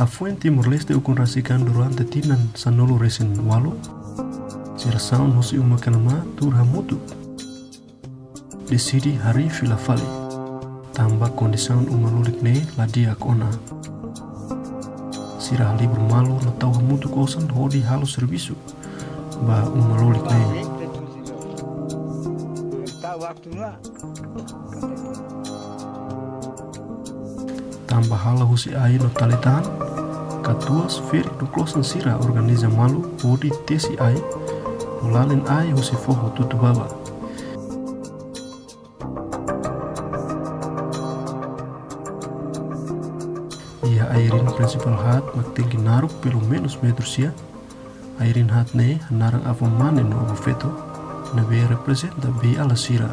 Hafuen Timor-Leste ukun rasikan durante tinan sanolo resen walo. Sirasaun hosi umakanama turha mutu. Desidi hari filafali. Tambah kondisaun umalulik ne ladia kona. Sirah libur malu na tau mutu kosan hodi halo servisu. Ba umalulik ne. Tambah hala husi ai no taletan. Katuas ferik no klosan sira organiza malu hodi tesi ai. Ulalin ai husi foho tutu baba. Ia airin principal hat mak tinggi naruk pelo menos metro sia. Airin hat ne narang avon mane no avo feto. Na be representa be ala sira.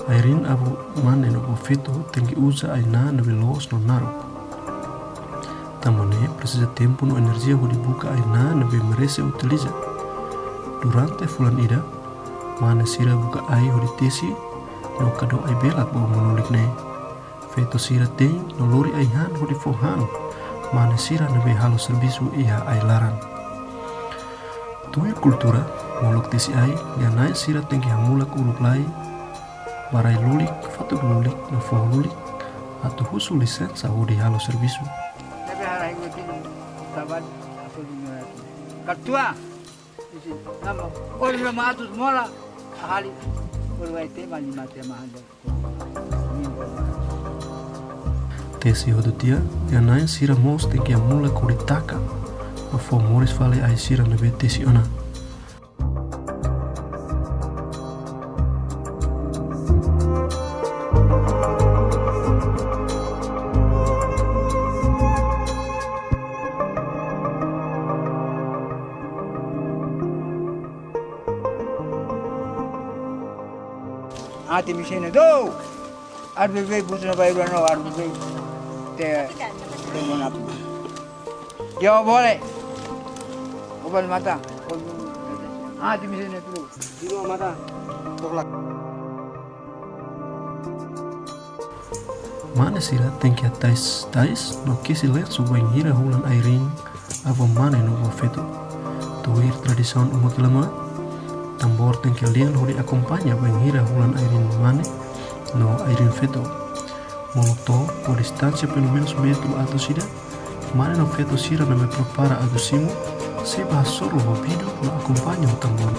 Airin avo mane no avo feto tinggi usa aina na be los no naruk. Tamone precisa tempo no energia ho dibuka aina na be merese utiliza. Durante fulan ida, mana sira buka ai ho ditesi no kado ai belak bo menulik ne. Feto sira ting no lori ai han ho difohan. Mana sira na be halo servisu iha ai larang. Tuir kultura molok tesi ai ya nai sira tinggi hamulak uluk lai. Barai lulik, fatuk lulik, no foh lulik atau husu lisensa ho di halo servisu. Katua, nama orang matus mola ahli berwaite mani mati mahal. Tesi hodutia ya nai sira mos tinggi hamula kuritaka. Afo moris vale ai sira nabe tesi ona. Ati misena do arbe busna bayro no arbe te mona yo boleh obal mata ati misena tu dilo mata toklak Mana sira tinggi tais no kisi let subain hira hulan airing avo mane no avo feto. Tuir tradision umakilama tambor tinggi lian hori akompanya bain hira hulan airing mane no airing feto. Molokto po distancia pelo menos metro atau sida mane no feto sira na me prepara adu simu se bahasoro ho bidu no akompanya ho tambor.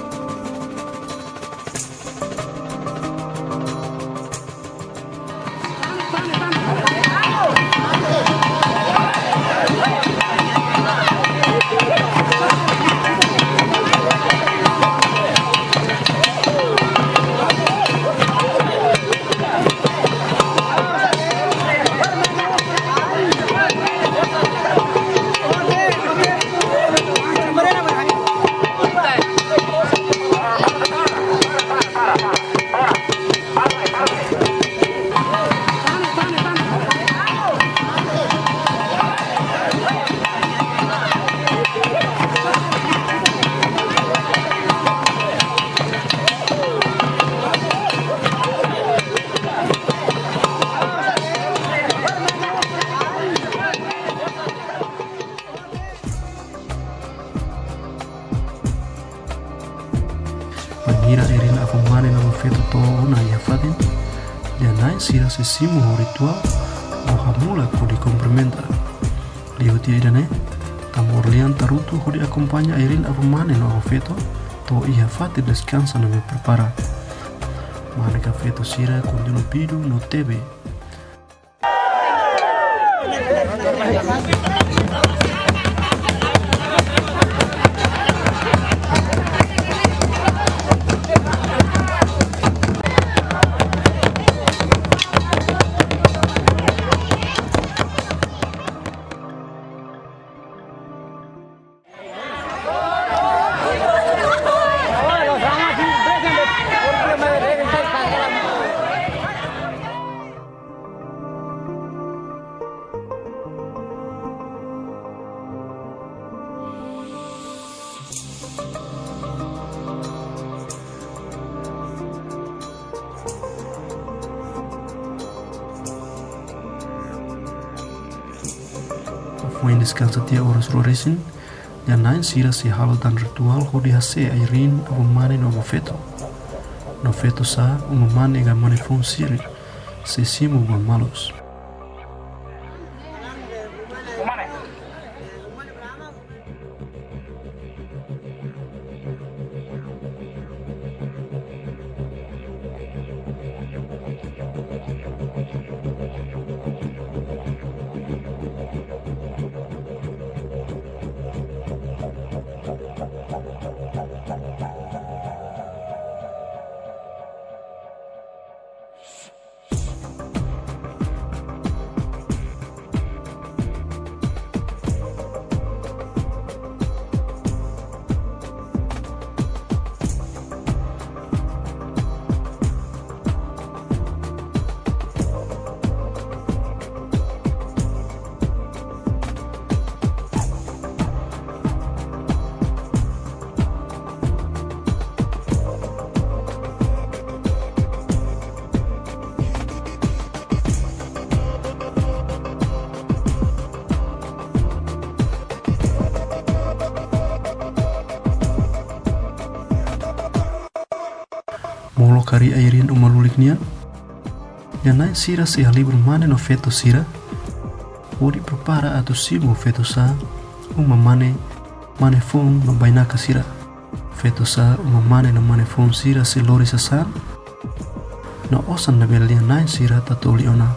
Pangira erin ako mane na mafeto to una ya fatin ya nai sira se simu ho ritual o hamula ko di complementa liu tia idane tambor lian tarutu ho di acompagna erin ako mane no feto to ia fatin descansa no me prepara mane ka feto sira con pidu no tebe. Pueden descansar tia horas roresin, ya nain sira si hal dan ritual hodi hase airin abumane no feto. No feto sa umumane ga manefon siri, se simu malos. Molo kari airin umalulik nian, yanai sira si halibur mane no feto sira, uri prepara atau simu feto sa, mane fon no bainaka sira, feto sa mane no fon sira si lori sasan, no osan na belia nai sira tatoli ona.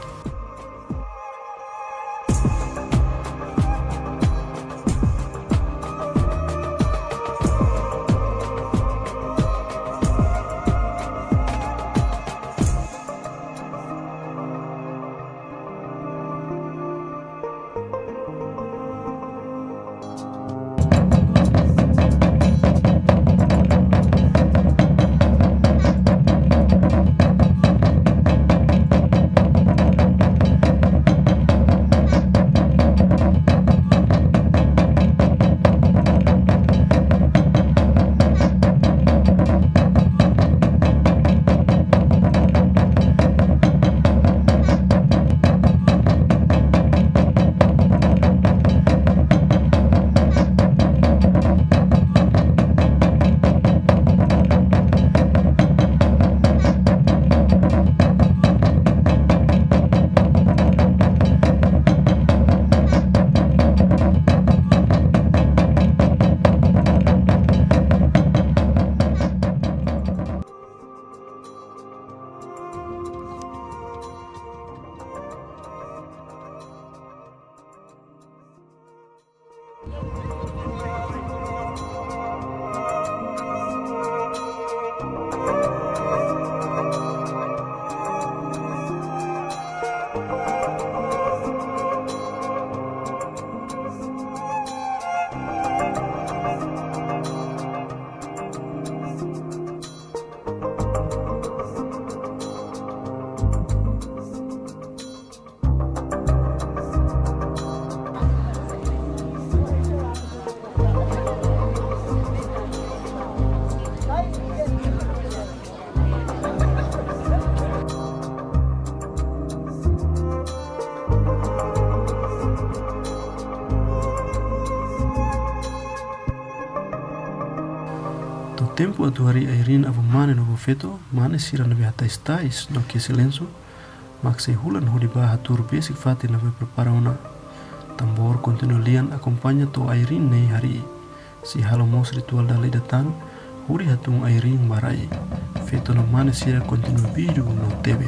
Tempo atu hari airin avu mane no feto, mane sira na behata estais no que silencio, maxei hulan hodi bah atur basic fati na be prepara ona. Tambor continue lian acompaña to airin nei hari. Si halo mos ritual dalai datan, huri hatung airin marai. Feto no mane sira continue bidu no tebe.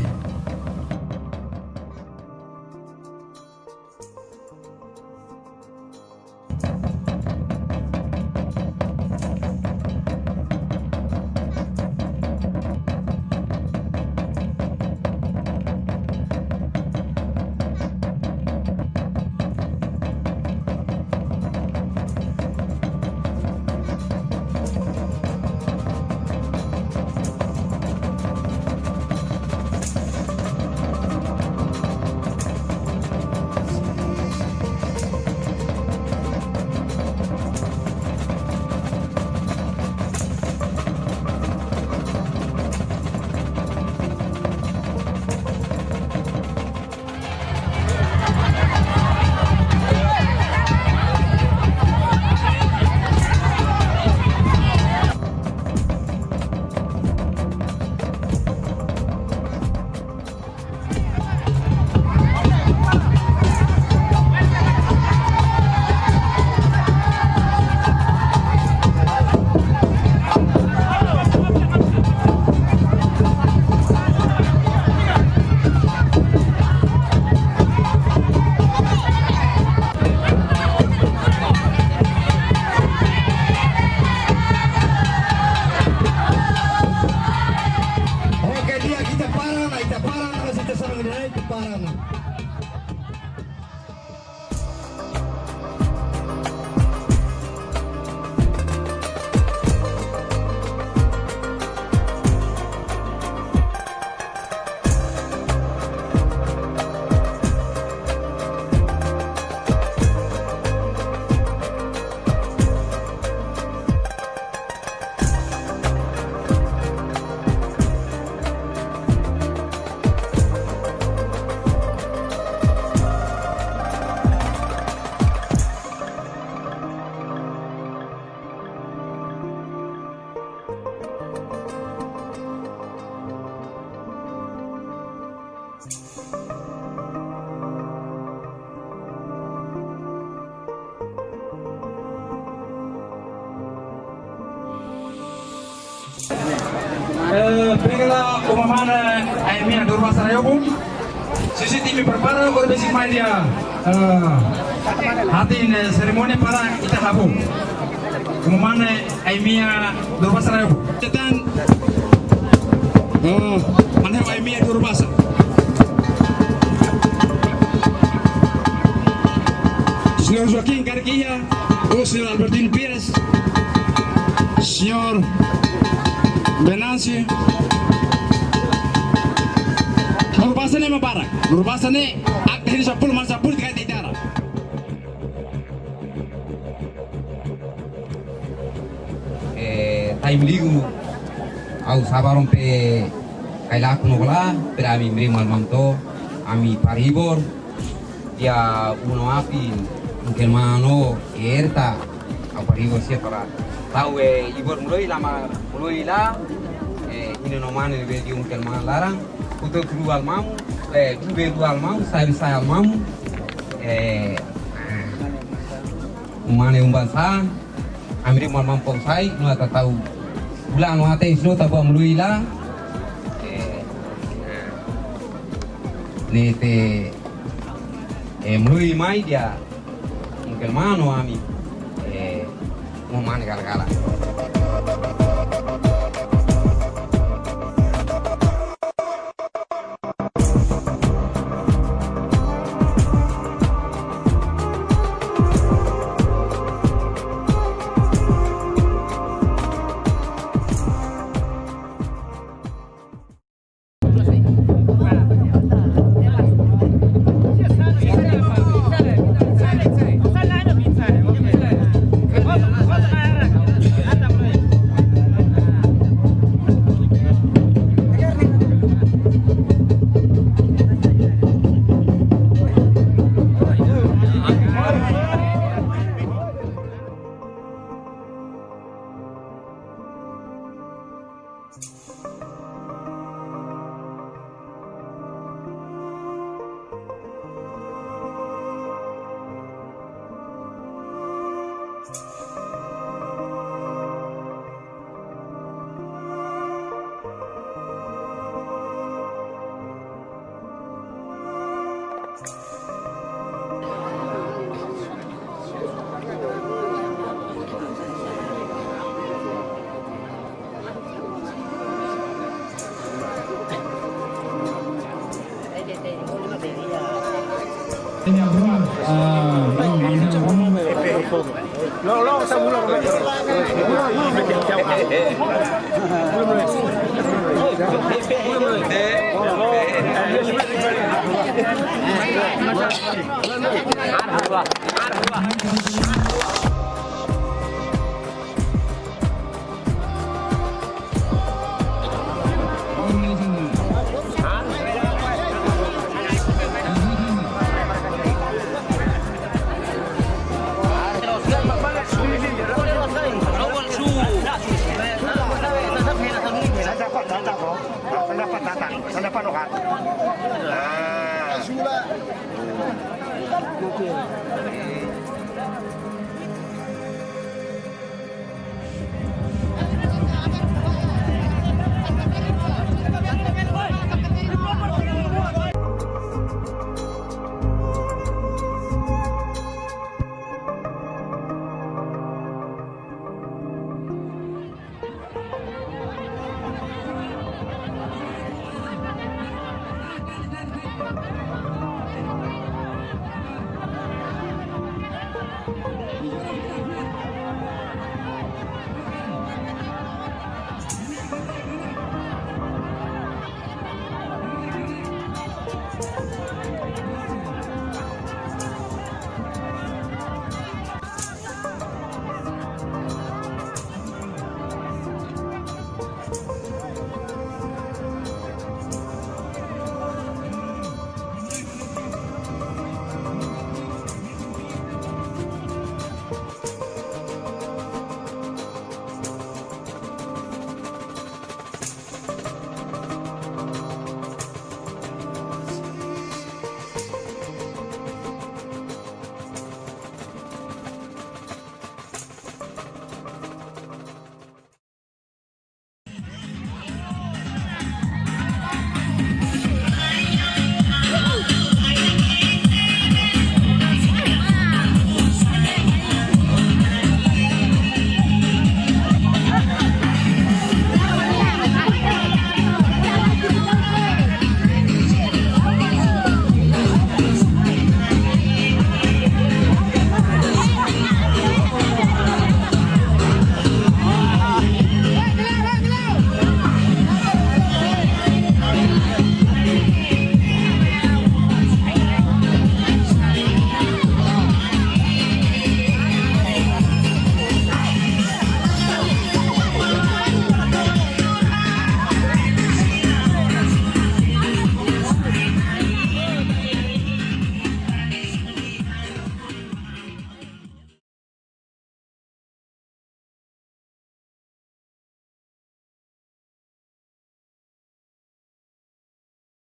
Berikanlah umamana ayamnya dorma sarayobu. CCTV prepara for basic media. Hatin seremoni para kita habu. Umamana ayamnya dorma sarayobu. Dan mana ayamnya dorma sarayobu. Senhor Joaquim Carquilla, o senhor Albertino Pires, senhor Benansi, Nurbasane Mabarak, Nurbasane, Akhin Sapul Mansapul Tiga Tidara. Time ligu, au sabaron pe kailak nogola, pero ami mrimal mamto, ami paribor, ya uno api. Mungkin mano erta apa ribu siapa lah tahu ibor mulai lama mulai lah ini nomane lebih di mungkin mana larang untuk keluar mamu keluar mamu saya mamu umane umbansan amri mal mampong sai nu ata tahu bulan nu ate isno tabu mulai lah nete mulai mai dia hermano a mí, un man gargala. Lo sa mula ko. Dapat